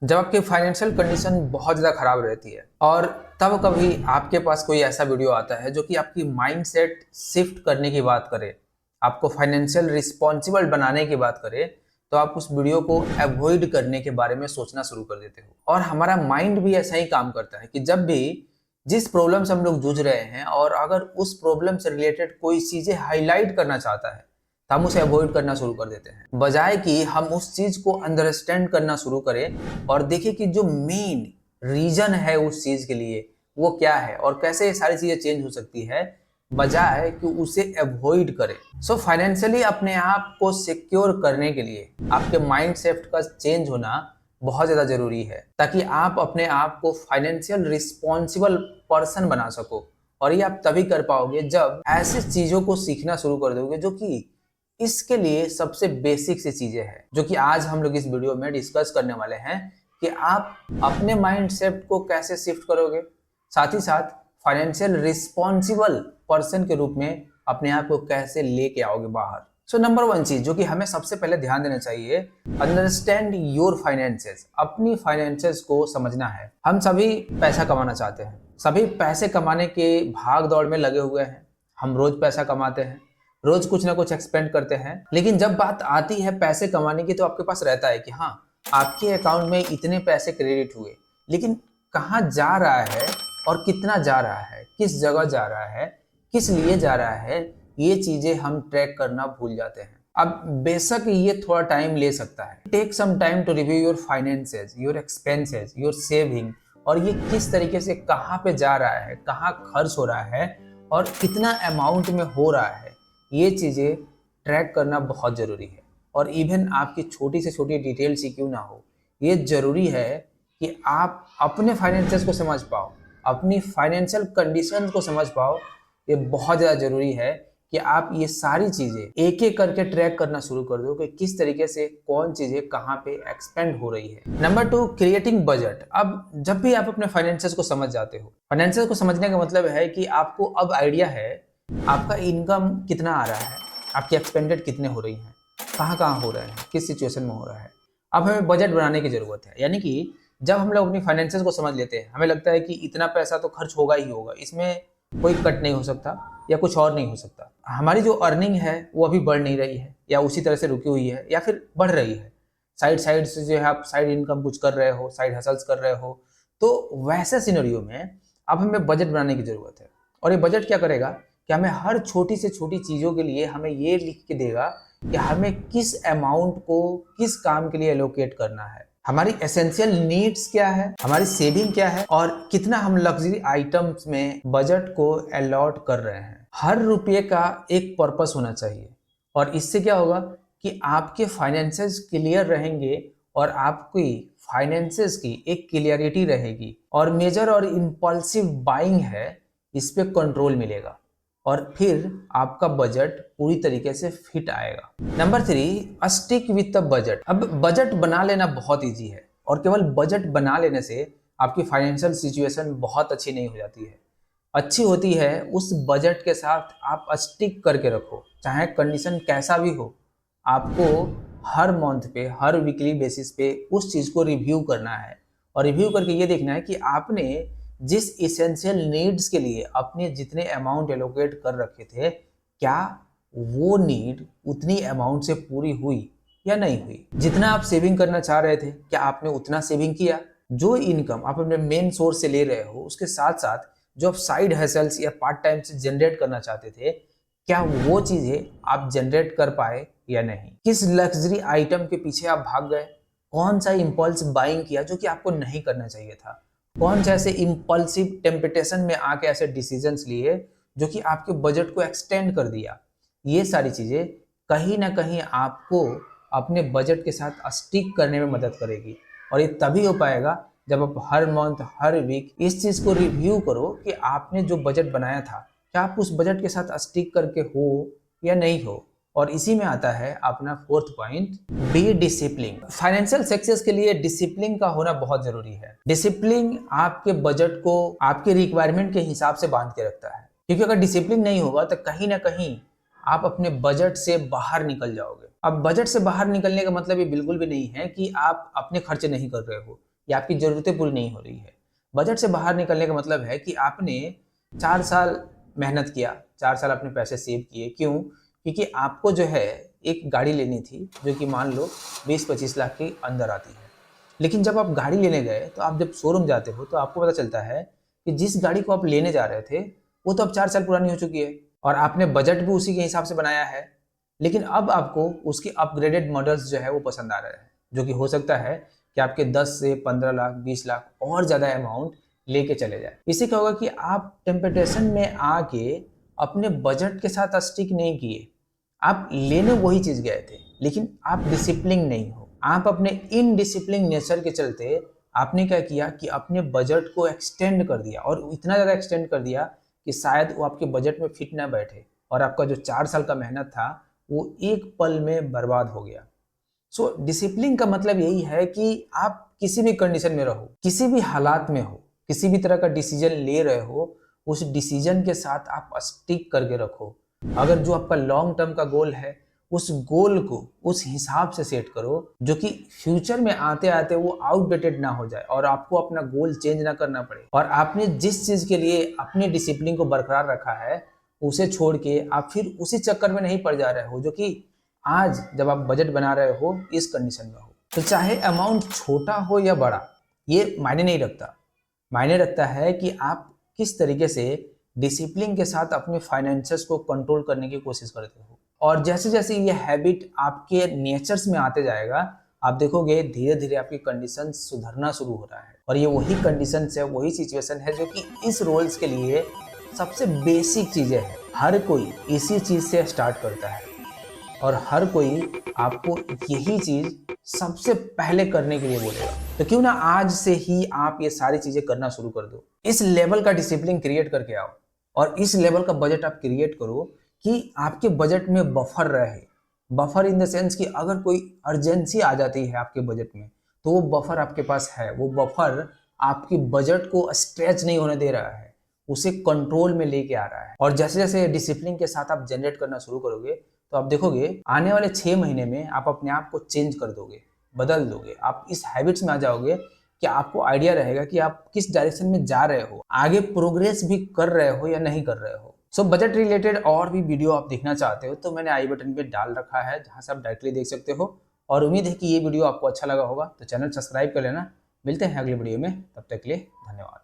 जब आपकी financial condition बहुत ज़्यादा खराब रहती है और तब कभी आपके पास कोई ऐसा वीडियो आता है जो कि आपकी माइंडसेट शिफ्ट करने की बात करे, आपको फाइनेंशियल रिस्पॉन्सिबल बनाने की बात करे, तो आप उस वीडियो को अवॉइड करने के बारे में सोचना शुरू कर देते हो। और हमारा माइंड भी ऐसा ही काम करता है कि जब भी जिस प्रॉब्लम से हम लोग जूझ रहे हैं और अगर उस प्रॉब्लम से रिलेटेड कोई चीज़ें हाईलाइट करना चाहता है तो हम उसे अवॉइड करना शुरू कर देते हैं, बजाय कि हम उस चीज को अंडरस्टैंड करना शुरू करें और देखें कि जो मेन रीजन है उस चीज के लिए वो क्या है और कैसे ये सारी चीजें चेंज हो सकती है, बजाय कि उसे अवॉइड करें। सो फाइनेंशियली अपने आप को सिक्योर करने के लिए आपके माइंड सेट का चेंज होना बहुत ज्यादा जरूरी है, ताकि आप अपने आप को फाइनेंशियल रिस्पॉन्सिबल पर्सन बना सको। और ये आप तभी कर पाओगे जब ऐसी चीजों को सीखना शुरू कर दोगे जो कि इसके लिए सबसे बेसिक सी चीजें हैं, जो कि आज हम लोग इस वीडियो में डिस्कस करने वाले हैं कि आप अपने माइंड सेट को कैसे शिफ्ट करोगे, साथ ही साथ फाइनेंशियल रिस्पॉन्सिबल पर्सन के रूप में अपने आप को कैसे लेके आओगे बाहर। सो नंबर वन चीज जो कि हमें सबसे पहले ध्यान देना चाहिए, अंडरस्टैंड योर फाइनेंसेस। अपनी फाइनेंसेस को समझना है। हम सभी पैसा कमाना चाहते हैं, सभी पैसे कमाने के भाग दौड़ में लगे हुए हैं। हम रोज पैसा कमाते हैं, रोज कुछ ना कुछ एक्सपेंड करते हैं, लेकिन जब बात आती है पैसे कमाने की तो आपके पास रहता है कि हाँ, आपके अकाउंट में इतने पैसे क्रेडिट हुए, लेकिन कहाँ जा रहा है और कितना जा रहा है, किस जगह जा रहा है, किस लिए जा रहा है, ये चीजें हम ट्रैक करना भूल जाते हैं। अब बेशक ये थोड़ा टाइम ले सकता है, take some time to review your finances, your expenses, your saving, और ये किस तरीके से कहाँ पे जा रहा है, कहाँ खर्च हो रहा है और कितना अमाउंट में हो रहा है, ये चीज़ें ट्रैक करना बहुत ज़रूरी है। और इवन आपकी छोटी से छोटी डिटेल्स ही क्यों ना हो, ये ज़रूरी है कि आप अपने फाइनेंसेस को समझ पाओ, अपनी फाइनेंशियल कंडीशन को समझ पाओ। ये बहुत ज़्यादा ज़रूरी है कि आप ये सारी चीज़ें एक एक करके ट्रैक करना शुरू कर दो कि किस तरीके से कौन चीज़ें कहाँ पे एक्सपेंड हो रही है। Number two, creating budget. अब जब भी आप अपने फाइनेंसेस को समझ जाते हो, फाइनेंसेस को समझने का मतलब है कि आपको अब आइडिया है आपका इनकम कितना आ रहा है, आपकी एक्सपेंडेड कितने हो रही हैं, कहाँ कहाँ हो रहे हैं, किस सिचुएशन में हो रहा है। अब हमें बजट बनाने की ज़रूरत है। यानी कि जब हम लोग अपनी फाइनेंसेस को समझ लेते हैं, हमें लगता है कि इतना पैसा तो खर्च होगा ही होगा, इसमें कोई कट नहीं हो सकता या कुछ और नहीं हो सकता। हमारी जो अर्निंग है वो अभी बढ़ नहीं रही है या उसी तरह से रुकी हुई है या फिर बढ़ रही है। साइड साइड से जो है आप साइड इनकम कुछ कर रहे हो, साइड हसल्स कर रहे हो, तो वैसे सिनेरियो में अब हमें बजट बनाने की ज़रूरत है। और ये बजट क्या करेगा कि हमें हर छोटी से छोटी चीज़ों के लिए हमें ये लिख के देगा कि हमें किस अमाउंट को किस काम के लिए एलोकेट करना है, हमारी एसेंशियल नीड्स क्या है, हमारी सेविंग क्या है और कितना हम लग्जरी आइटम्स में बजट को अलॉट कर रहे हैं। हर रुपये का एक पर्पस होना चाहिए और इससे क्या होगा कि आपके फाइनेंसेस क्लियर रहेंगे और आपकी फाइनेंसेस की एक क्लियरिटी रहेगी और मेजर और इम्पल्सिव बाइंग है इस पे कंट्रोल मिलेगा और फिर आपका बजट पूरी तरीके से फिट आएगा। Number three, stick with the budget. अब बजट बना लेना बहुत इजी है और केवल बजट बना लेने से आपकी फाइनेंशियल सिचुएशन बहुत अच्छी नहीं हो जाती है। अच्छी होती है उस बजट के साथ आप स्टिक करके रखो, चाहे कंडीशन कैसा भी हो। आपको हर मंथ पे, हर वीकली बेसिस पे उस चीज़ को रिव्यू करना है और रिव्यू करके ये देखना है कि आपने जिस इसेंशियल नीड्स के लिए अपने जितने अमाउंट एलोकेट कर रखे थे, क्या वो नीड उतनी अमाउंट से पूरी हुई या नहीं हुई। जितना आप सेविंग करना चाह रहे थे, क्या आपने उतना सेविंग किया। जो इनकम आप अपने मेन सोर्स से ले रहे हो, उसके साथ साथ जो आप साइड हसल्स या पार्ट टाइम से जनरेट करना चाहते थे, क्या वो चीज़ें आप जनरेट कर पाए या नहीं। किस लग्जरी आइटम के पीछे आप भाग गए, कौन सा इम्पल्स बाइंग किया जो कि आपको नहीं करना चाहिए था, कौन से ऐसे इम्पल्सिव टेम्पटेशन में आके ऐसे डिसीजंस लिए जो कि आपके बजट को एक्सटेंड कर दिया। ये सारी चीज़ें कहीं ना कहीं आपको अपने बजट के साथ स्टिक करने में मदद करेगी और ये तभी हो पाएगा जब आप हर मंथ, हर वीक इस चीज़ को रिव्यू करो कि आपने जो बजट बनाया था, क्या आप उस बजट के साथ स्टिक करके हो या नहीं हो। और इसी में आता है अपना fourth point, be discipline. Financial success के लिए डिसिप्लिन का होना बहुत जरूरी है। डिसिप्लिन आपके बजट को आपके रिक्वायरमेंट के हिसाब से बांध के रखता है, क्योंकि अगर डिसिप्लिन नहीं होगा तो कहीं ना कहीं आप अपने बजट से बाहर निकल जाओगे। अब बजट से बाहर निकलने का मतलब ये बिल्कुल भी नहीं है कि आप अपने खर्चे नहीं कर रहे हो या आपकी ज़रूरतें पूरी नहीं हो रही है। बजट से बाहर निकलने का मतलब है कि आपने 4 साल मेहनत किया, 4 साल अपने पैसे सेव किए। क्यों? क्योंकि आपको जो है एक गाड़ी लेनी थी जो कि मान लो 20-25 लाख के अंदर आती है। लेकिन जब आप गाड़ी लेने गए तो आप जब शोरूम जाते हो तो आपको पता चलता है कि जिस गाड़ी को आप लेने जा रहे थे वो तो अब 4 साल पुरानी हो चुकी है और आपने बजट भी उसी के हिसाब से बनाया है। लेकिन अब आपको उसके अपग्रेडेड मॉडल्स जो है वो पसंद आ रहे हैं, जो कि हो सकता है कि आपके 10 से 15 लाख, 20 लाख और ज़्यादा अमाउंट लेके चले जाए। इससे क्या होगा कि आप टेम्पटेशन में आके अपने बजट के साथ स्टिक नहीं किए। आप लेने वही चीज़ गए थे, लेकिन आप डिसिप्लिन नहीं हो। आप अपने इनडिसिप्लिन नेचर के चलते आपने क्या किया कि अपने बजट को एक्सटेंड कर दिया और इतना ज़्यादा एक्सटेंड कर दिया कि शायद वो आपके बजट में फिट ना बैठे और आपका जो 4 साल का मेहनत था वो एक पल में बर्बाद हो गया। सो डिसिप्लिन का मतलब यही है कि आप किसी भी कंडीशन में रहो, किसी भी हालात में हो, किसी भी तरह का डिसीजन ले रहे हो, उस डिसीजन के साथ आप स्टिक करके रखो। अगर जो आपका लॉन्ग टर्म का गोल है, उस गोल को उस हिसाब से सेट करो जो कि फ्यूचर में आते आते वो आउटडेटेड ना हो जाए और आपको अपना गोल चेंज ना करना पड़े। और आपने जिस चीज के लिए अपने डिसिप्लिन को बरकरार रखा है उसे छोड़ के आप फिर उसी चक्कर में नहीं पड़ जा रहे हो जो कि आज जब आप बजट बना रहे हो इस कंडीशन में हो। तो चाहे अमाउंट छोटा हो या बड़ा, ये मायने नहीं रखता। मायने रखता है कि आप किस तरीके से डिसिप्लिन के साथ अपने फाइनेंसेस को कंट्रोल करने की कोशिश करते हो। और जैसे जैसे ये हैबिट आपके नेचर्स में आते जाएगा, आप देखोगे धीरे धीरे आपकी कंडीशन सुधरना शुरू हो रहा है। और ये वही कंडीशन है, वही सिचुएशन है जो कि इस रोल्स के लिए सबसे बेसिक चीजें हैं। हर कोई इसी चीज से स्टार्ट करता है और हर कोई आपको यही चीज सबसे पहले करने के लिए बोलेगा। तो क्यों ना आज से ही आप ये सारी चीजें करना शुरू कर दो। इस लेवल का डिसिप्लिन क्रिएट करके आओ और इस लेवल का बजट आप क्रिएट करो कि आपके बजट में बफर रहे। बफर इन द सेंस कि अगर कोई अर्जेंसी आ जाती है आपके बजट में तो वो बफर आपके पास है। वो बफर आपके बजट को स्ट्रेच नहीं होने दे रहा है, उसे कंट्रोल में लेके आ रहा है। और जैसे जैसे डिसिप्लिन के साथ आप जनरेट करना शुरू करोगे तो आप देखोगे आने वाले 6 महीने में आप अपने आप को चेंज कर दोगे, बदल दोगे। आप इस हैबिट्स में आ जाओगे कि आपको आइडिया रहेगा कि आप किस डायरेक्शन में जा रहे हो, आगे प्रोग्रेस भी कर रहे हो या नहीं कर रहे हो। सो बजट रिलेटेड और भी वीडियो आप देखना चाहते हो तो मैंने आई बटन पे डाल रखा है, जहां से आप डायरेक्टली देख सकते हो। और उम्मीद है कि ये वीडियो आपको अच्छा लगा होगा, तो चैनल सब्सक्राइब कर लेना। मिलते हैं अगले वीडियो में, तब तक के लिए धन्यवाद।